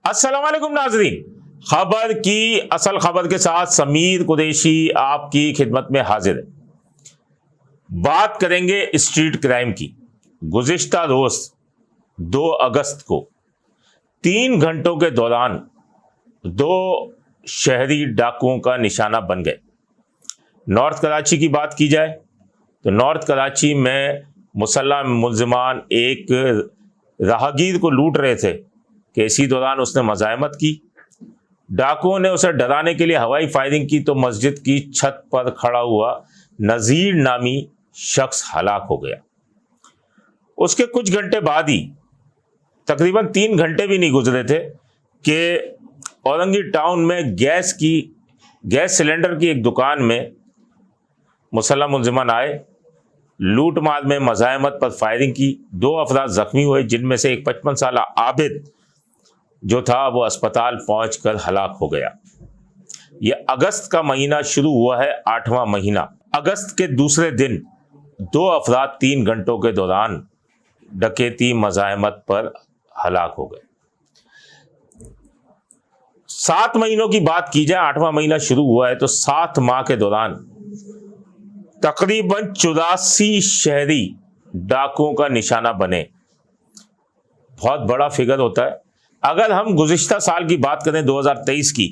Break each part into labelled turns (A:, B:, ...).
A: अस्सलाम वालेकुम नाज़रीन, खबर की असल खबर के साथ समीर कुरैशी आपकी खिदमत में हाजिर है। बात करेंगे स्ट्रीट क्राइम की। गुज़िश्ता रोज 2 अगस्त को 3 घंटों के दौरान 2 शहरी डाकुओं का निशाना बन गए। नॉर्थ कराची की बात की जाए तो नॉर्थ कराची में मुसल्लह मुलजिमान एक राहगीर को लूट रहे थे कि इसी दौरान उसने मज़ाहमत की। डाकुओं ने उसे डराने के लिए हवाई फायरिंग की तो मस्जिद की छत पर खड़ा हुआ नज़ीर नामी शख्स हलाक हो गया। उसके कुछ घंटे बाद ही, तकरीबन 3 घंटे भी नहीं गुजरे थे कि औरंगी टाउन में गैस सिलेंडर की एक दुकान में मुसल्लह मुलजिमान आए, लूट मार में मज़ाहमत पर फायरिंग की। 2 अफराद जख्मी हुए, जिनमें से एक 55 साल आबिद जो था वो अस्पताल पहुंचकर हलाक हो गया। यह अगस्त का महीना शुरू हुआ है, 8वां महीना। अगस्त के दूसरे दिन 2 अफराद 3 घंटों के दौरान डकैती मज़ाहमत पर हलाक हो गए। 7 महीनों की बात की जाए, 8वां महीना शुरू हुआ है तो 7 माह के दौरान तकरीबन 84 शहरी डाकुओं का निशाना बने। बहुत बड़ा फिगर होता है। अगर हम गुज़िश्ता साल की बात करें 2023 की,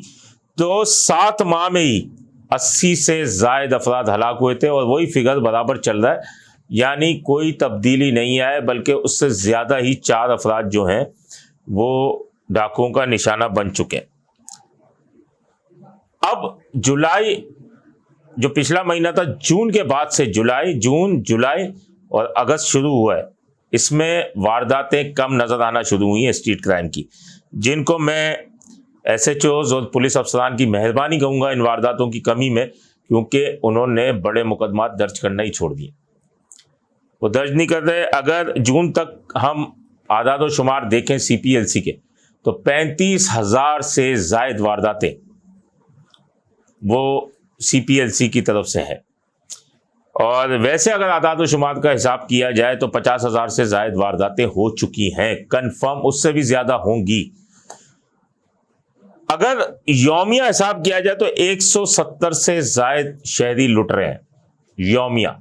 A: तो 7 माह में ही 80 से ज़ायद अफराद हलाक हुए थे और वही फिगर बराबर चल रहा है, यानी कोई तब्दीली नहीं आए, बल्कि उससे ज़्यादा ही 4 अफराद जो हैं वो डाकुओं का निशाना बन चुके हैं। अब जुलाई जो पिछला महीना था, जून के बाद से जून जुलाई और अगस्त शुरू हुआ है, इसमें वारदातें कम नज़र आना शुरू हुई हैं स्ट्रीट क्राइम की, जिनको मैं SHOs और पुलिस अफसरान की मेहरबानी कहूँगा इन वारदातों की कमी में, क्योंकि उन्होंने बड़े मुकदमात दर्ज करना ही छोड़ दिए, वो दर्ज नहीं कर रहे। अगर जून तक हम आदाद व शुमार देखें CPLC के, तो 35,000 से ज़ायद वारदातें वो CPLC की तरफ से है। और वैसे अगर आदाद व शुमार का हिसाब किया जाए तो 50,000 से ज़ायद वारदातें हो चुकी हैं, कन्फर्म उससे भी ज़्यादा होंगी। अगर यौमिया हिसाब किया जाए तो 170 से ज़ायद शहरी लुट रहे हैं यौमिया,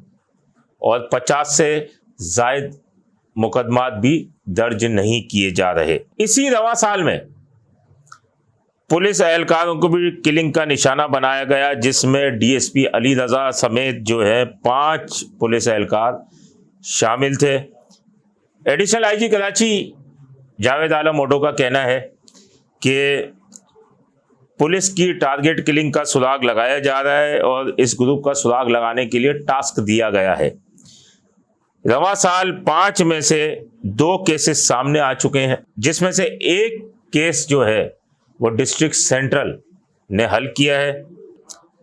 A: और 50 से ज़ायद मुकदमात भी दर्ज नहीं किए जा रहे। इसी रवा साल में पुलिस एहलकारों को भी किलिंग का निशाना बनाया गया, जिसमें DSP अली रजा समेत जो है 5 पुलिस एहलकार शामिल थे। एडिशनल IG कराची जावेद आलम ओडो का कहना है कि पुलिस की टारगेट किलिंग का सुराग लगाया जा रहा है और इस ग्रुप का सुराग लगाने के लिए टास्क दिया गया है। रवा साल 5 में से 2 केसेस सामने आ चुके हैं, जिसमें से एक केस जो है वो डिस्ट्रिक्ट सेंट्रल ने हल किया है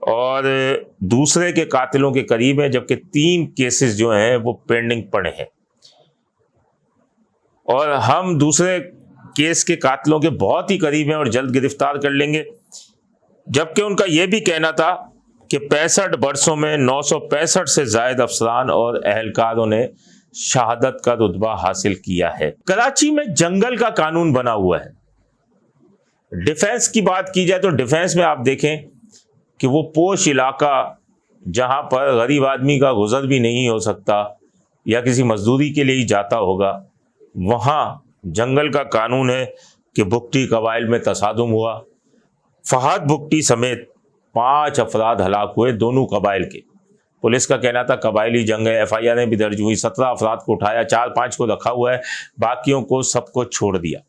A: और दूसरे के कातिलों के करीब है, जबकि 3 केसेस जो हैं वो पेंडिंग पड़े हैं। और हम दूसरे केस के कातिलों के बहुत ही करीब हैं और जल्द गिरफ्तार कर लेंगे। जबकि उनका यह भी कहना था कि 65 बरसों में 965 से ज़ायद अफसरान और एहलकारों ने शहादत का रुतबा हासिल किया है। कराची में जंगल का कानून बना हुआ है। डिफेंस की बात की जाए तो डिफेंस में आप देखें कि वो पोश इलाका जहां पर गरीब आदमी का गुजर भी नहीं हो सकता या किसी मजदूरी के लिए ही जाता होगा, वहां जंगल का कानून है कि भुट्टी कबाइल में तसादुम हुआ। फहद भुट्टी समेत 5 अफराद हलाक हुए, दोनों कबाइल के। पुलिस का कहना था कबाइली जंग है, FIR भी दर्ज हुई, 17 अफराद को उठाया, 4-5 को रखा हुआ है, बाकियों को सबको छोड़ दिया।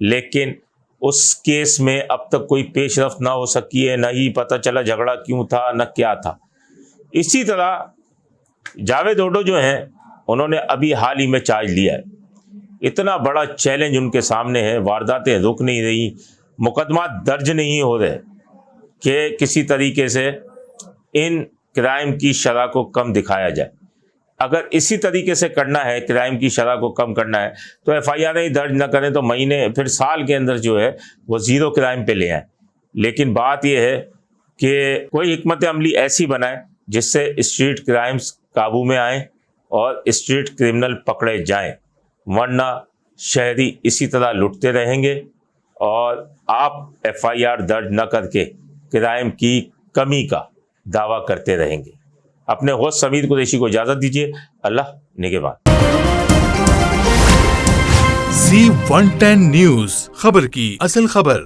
A: लेकिन उस केस में अब तक कोई पेशरफ्त ना हो सकी है, न ही पता चला झगड़ा क्यों था, न क्या था। इसी तरह जावेद ओडो जो हैं, उन्होंने अभी हाल ही में चार्ज लिया है। इतना बड़ा चैलेंज उनके सामने है, वारदातें रुक नहीं रही, मुकदमा दर्ज नहीं हो रहे कि किसी तरीके से इन क्राइम की शरह को कम दिखाया जाए। अगर इसी तरीके से करना है, क्राइम की शरह को कम करना है, तो FIR ही दर्ज न करें तो महीने फिर साल के अंदर जो है वो 0 क्राइम पे ले आए। लेकिन बात यह है कि कोई हिकमत अमली ऐसी बनाए जिससे स्ट्रीट क्राइम्स काबू में आए और स्ट्रीट क्रिमिनल पकड़े जाएं, वरना शहरी इसी तरह लुटते रहेंगे اور آپ FIR درج نہ کر کے کرائم کی کمی کا دعویٰ کرتے رہیں گے۔ اپنے ہوسٹ سمیر قریشی کو اجازت دیجیے۔ اللہ نگہبان۔
B: Z110 نیوز، خبر کی اصل خبر۔